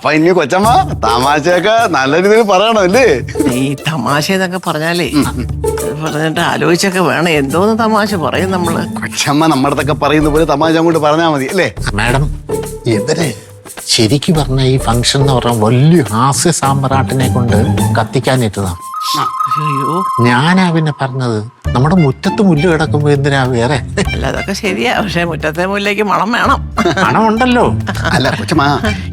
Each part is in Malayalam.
അപ്പൊ ഇനി കൊച്ചമ്മ തമാശയൊക്കെ നല്ല രീതിയിൽ പറയണമല്ലേ? ഈ തമാശ എന്നൊക്കെ പറഞ്ഞാലേ പറഞ്ഞിട്ട് ആലോചിച്ചൊക്കെ വേണം. എന്തോന്ന് തമാശ പറയും നമ്മള്. കൊച്ചമ്മ നമ്മടത്തൊക്കെ പറയുന്ന പോലെ തമാശ അങ്ങോട്ട് പറഞ്ഞാൽ മതി അല്ലേ? മാഡം ഇവരെ ശരിക്കും പറഞ്ഞ ഈ ഫംഗ്ഷൻ എന്ന് പറഞ്ഞ വലിയ ഹാസ്യ സാമ്പ്രാട്ടിനെ കൊണ്ട് കത്തിക്കാനിട്ടതാണ്. അയ്യോ, ഞാനാ പിന്നെ പറഞ്ഞത് നമ്മുടെ മുറ്റത്ത് മുല്ല് കിടക്കുമ്പോ എന്തിനാ വേറെ? അല്ല അതൊക്കെ ശരിയാ, പക്ഷെ മുറ്റത്തെ മുല്ലേക്ക് മണം വേണം. പണമുണ്ടല്ലോ. അല്ല കൊച്ചമ്മ,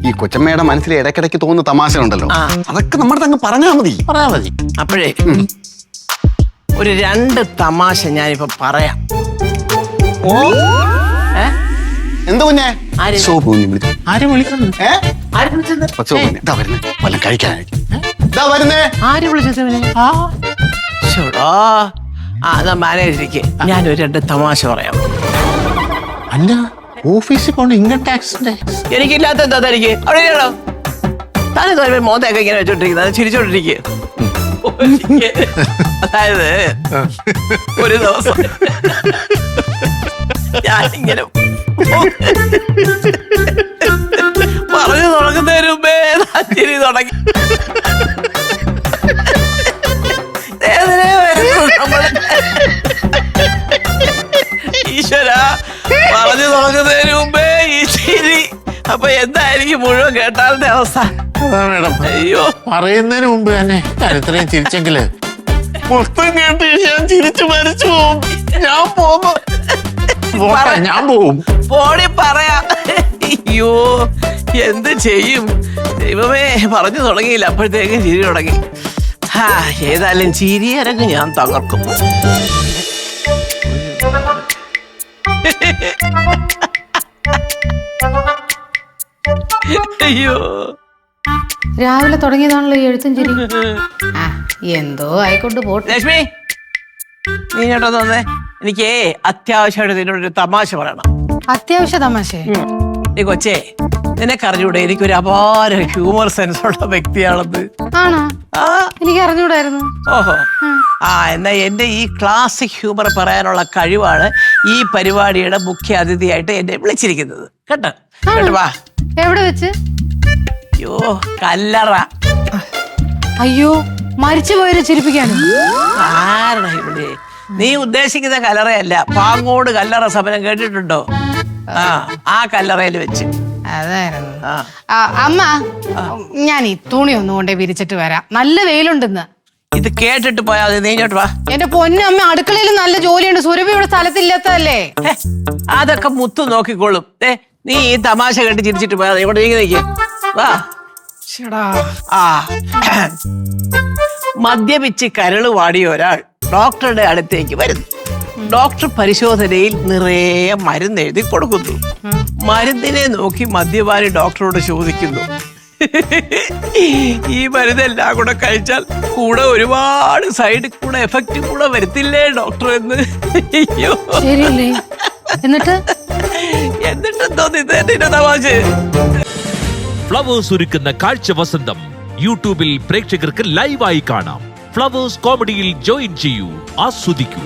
ഈ കൊച്ചമ്മയുടെ മനസ്സിൽ ഇടയ്ക്കിടയ്ക്ക് തോന്നുന്ന തമാശ ഉണ്ടല്ലോ, അതൊക്കെ നമ്മുടെ അങ്ങ് പറഞ്ഞാൽ മതി. പറയാ മതി. അപ്പോഴേ ഒരു 2 തമാശ ഞാനിപ്പോ പറയാം. എന്ത് കുഞ്ഞെ? ആര്? സോപ്പ് കുഞ്ഞ് വിളിച്ചു. ആര് വിളിക്കുന്നു? വല്ലതും കഴിക്കാനായിട്ട് വരുന്നേ. ആര് വിളിച്ചത് ഇവനെ? ചോടാ, അതാ മാനേജർക്ക് ഞാനൊരു 2 തമാശ പറയാം. അല്ല, ഓഫീസിൽ പോണ ഇൻകം ടാക്സിന്റെ എനിക്കില്ലാത്ത എന്താ തനിക്ക്? അവിടെ ഇരിക്കണോ? താനെന്താ മോന്തൊക്കെ ഇങ്ങനെ വെച്ചോണ്ടിരിക്കുന്നത്? ചിരിച്ചോണ്ടിരിക്കുക. അതായത് ഒരു ദിവസം ഞാനിങ്ങനെ പറഞ്ഞു തുടങ്ങുന്നതിന് മുമ്പേ ചിരി തുടങ്ങി. ഈശ്വര, പറഞ്ഞു തുടങ്ങുന്നതിന് മുമ്പേ ഈ ചിരി. അപ്പൊ എന്തായിരിക്കും മുഴുവൻ കേട്ടാലിന്റെ അവസ്ഥ? അതാ മേഡം. അയ്യോ, പറയുന്നതിന് മുമ്പ് തന്നെ ഞാൻ ഇത്രയും ചിരിച്ചെങ്കില് മൊത്തം കേട്ട് ഞാൻ ചിരിച്ചു മരിച്ചു പോകും. ഞാൻ പോകുന്നു. ഞാൻ പോവും. പോടി പറയാ. അയ്യോ, എന്ത് ചെയ്യും ദൈവമേ. പറഞ്ഞു തുടങ്ങിയില്ല, അപ്പോഴത്തേക്കും ചിരി തുടങ്ങി. ഏതായാലും ചിരി അരങ്ങ് ഞാൻ തകർക്കും. അയ്യോ, രാവിലെ തുടങ്ങിയതാണല്ലോ ഈ എഴുത്തും ചിരി. എന്തോ ആയിക്കൊണ്ട് പോട്ടെ. ലക്ഷ്മി, നീ കേട്ടോ തന്നെ, എനിക്ക് അത്യാവശ്യമായിട്ട് നിന്നോടൊരു തമാശ പറയണം. അത്യാവശ്യ തമാശ? നീ കൊച്ചേ, നിനക്ക് അറിഞ്ഞൂടെ എനിക്കൊരു അപാര ഹ്യൂമർ സെൻസ് ഉള്ള വ്യക്തിയാണെന്ന്? ആണോ? ആ, എനിക്ക് അറിഞ്ഞൂടായിരുന്നു. ഓഹോ. എന്നാ എന്റെ ഈ ക്ലാസിക് ഹ്യൂമർ പറയാനുള്ള കഴിവാണ് ഈ പരിപാടിയുടെ മുഖ്യ അതിഥിയായിട്ട് എന്നെ വിളിച്ചിരിക്കുന്നത്. കേട്ടോ? കേട്ടോ, വാ. എവിടെ വെച്ച്? അയ്യോ, കല്ലറ. അയ്യോ, മരിച്ചു പോയവരെ ചിരിപ്പിക്കാനോ? ആരാ ഇവിടെ? നീ ഉദ്ദേശിക്കുന്ന കല്ലറയല്ല, പാങ്ങോട് കല്ലറ സമരം കേട്ടിട്ടുണ്ടോ? ആ കല്ലറയിൽ വെച്ച്. അതായിരുന്നു. അമ്മ, ഞാൻ ഈ തുണി ഒന്നും കൊണ്ടേ വിരിച്ചിട്ട് വരാം. നല്ല വെയിലുണ്ടെന്ന്. ഇത് കേട്ടിട്ട് പോയാ മതി. നീ ഇങ്ങോട്ട് വാ. എന്റെ പൊന്നമ്മ, അടുക്കളയിൽ നല്ല ജോലിയുണ്ട്. സുരഭി ഇവിടെ സ്ഥലത്തില്ലാത്തതല്ലേ? അതൊക്കെ മുത്തു നോക്കിക്കോളും. നീ ഈ തമാശ കേട്ട് ചിരിച്ചിട്ട് പോയാ മതി. ഇവിടെ നീക്കി വാ. മദ്യപിച്ച് കരള് വാടിയ ഒരാൾ ഡോക്ടറുടെ അടുത്തേക്ക് വരുന്നു. ഡോക്ടർ പരിശോധനയിൽ നിറയെ മരുന്ന് എഴുതി കൊടുക്കുന്നു. മരുന്നിനെ നോക്കി മദ്യപാനി ഡോക്ടറോട് ചോദിക്കുന്നു, ഈ മരുന്നെല്ലാം കൂടെ കഴിച്ചാൽ കൂടെ ഒരുപാട് സൈഡ് കൂടെ എഫക്റ്റ് കൂടെ വരുത്തില്ലേ ഡോക്ടർ എന്ന്. അയ്യോ, എന്നിട്ടെന്തോ ഇതിന്റെ തമാശ. ഫ്ലവേഴ്സ് ഒരുക്കുന്ന കാഴ്ച വസന്തം യൂട്യൂബിൽ പ്രേക്ഷകർക്ക് ലൈവായി കാണാം. ഫ്ലവേഴ്സ് കോമഡിയിൽ ജോയിൻ ചെയ്യൂ, ആസ്വദിക്കൂ.